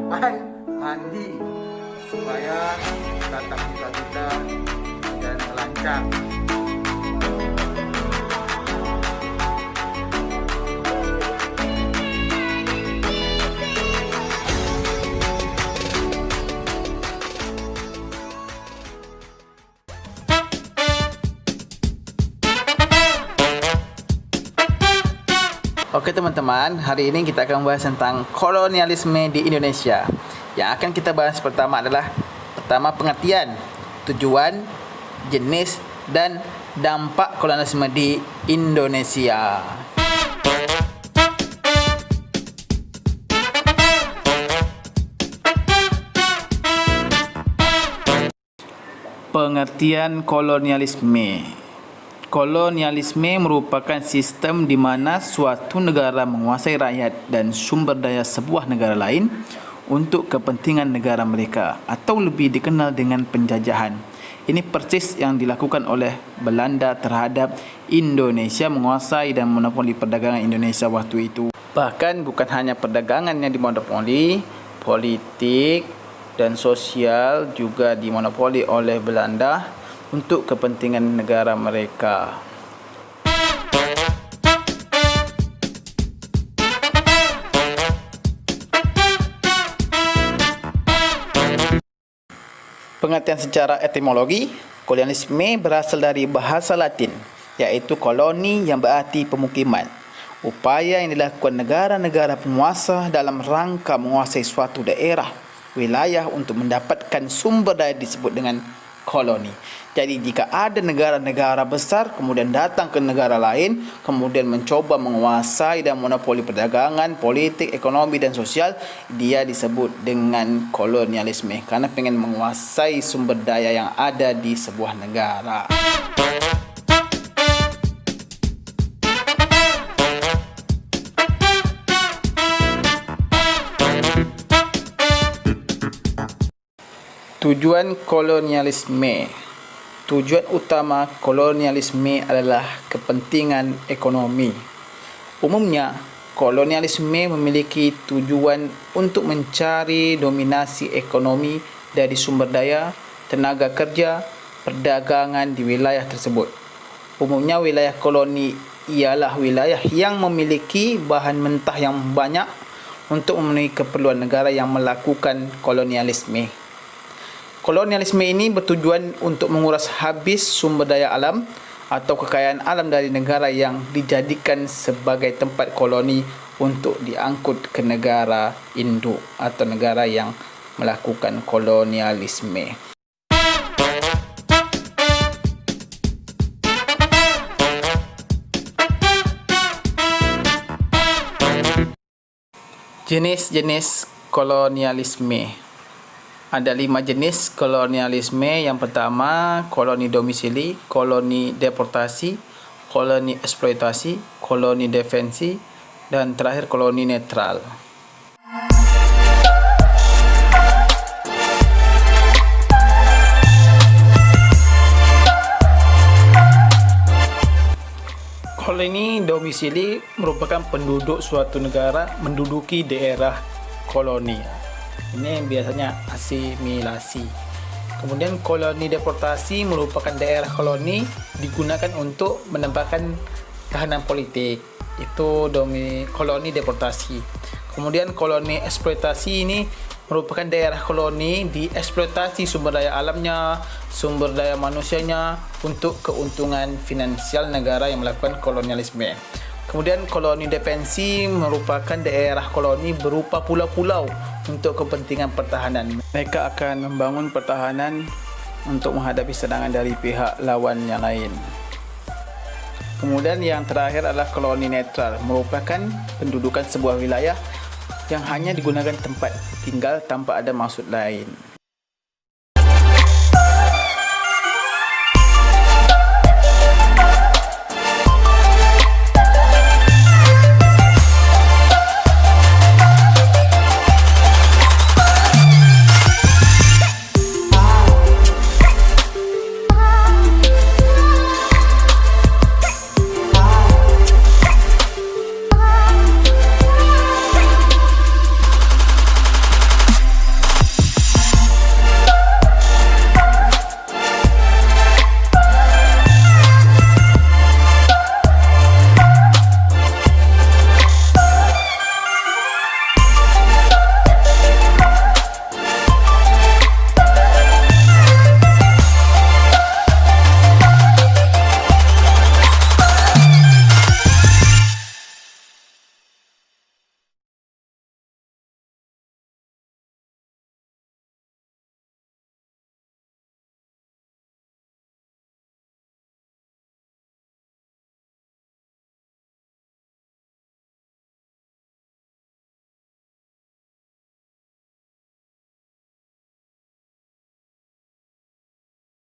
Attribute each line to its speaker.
Speaker 1: cepat mandi supaya tatap muka kita dan lancar.
Speaker 2: Oke teman-teman, hari ini kita akan membahas tentang kolonialisme di Indonesia. Yang akan kita bahas pertama adalah pengertian, tujuan, jenis, dan dampak kolonialisme di Indonesia. Pengertian kolonialisme. Kolonialisme merupakan sistem di mana suatu negara menguasai rakyat dan sumber daya sebuah negara lain untuk kepentingan negara mereka, atau lebih dikenal dengan penjajahan. Ini persis yang dilakukan oleh Belanda terhadap Indonesia, menguasai dan monopoli perdagangan Indonesia waktu itu. Bahkan bukan hanya perdagangan yang dimonopoli, politik dan sosial juga dimonopoli oleh Belanda untuk kepentingan negara mereka. Pengertian secara etimologi, kolonialisme berasal dari bahasa Latin, yaitu koloni yang berarti pemukiman. Upaya yang dilakukan negara-negara penguasa dalam rangka menguasai suatu daerah, wilayah untuk mendapatkan sumber daya disebut dengan koloni. Jadi jika ada negara-negara besar kemudian datang ke negara lain, kemudian mencoba menguasai dan monopoli perdagangan, politik, ekonomi dan sosial, dia disebut dengan kolonialisme karena pengen menguasai sumber daya yang ada di sebuah negara. Tujuan kolonialisme. Tujuan utama kolonialisme adalah kepentingan ekonomi. Umumnya, kolonialisme memiliki tujuan untuk mencari dominasi ekonomi dari sumber daya, tenaga kerja, perdagangan di wilayah tersebut. Umumnya wilayah koloni ialah wilayah yang memiliki bahan mentah yang banyak untuk memenuhi keperluan negara yang melakukan kolonialisme. Kolonialisme ini bertujuan untuk menguras habis sumber daya alam atau kekayaan alam dari negara yang dijadikan sebagai tempat koloni untuk diangkut ke negara induk atau negara yang melakukan kolonialisme. Jenis-jenis kolonialisme. Ada 5 jenis kolonialisme. Yang pertama, koloni domisili, koloni deportasi, koloni eksploitasi, koloni defensi, dan terakhir koloni netral. Koloni domisili merupakan penduduk suatu negara menduduki daerah koloni. Ini biasanya asimilasi. Kemudian koloni deportasi merupakan daerah koloni digunakan untuk menempatkan tahanan politik. Itu koloni deportasi. Kemudian koloni eksploitasi ini merupakan daerah koloni dieksploitasi sumber daya alamnya, sumber daya manusianya untuk keuntungan finansial negara yang melakukan kolonialisme. Kemudian koloni defensi merupakan daerah koloni berupa pulau-pulau untuk kepentingan pertahanan. Mereka akan membangun pertahanan untuk menghadapi serangan dari pihak lawan yang lain. Kemudian yang terakhir adalah koloni netral, merupakan pendudukan sebuah wilayah yang hanya digunakan tempat tinggal tanpa ada maksud lain.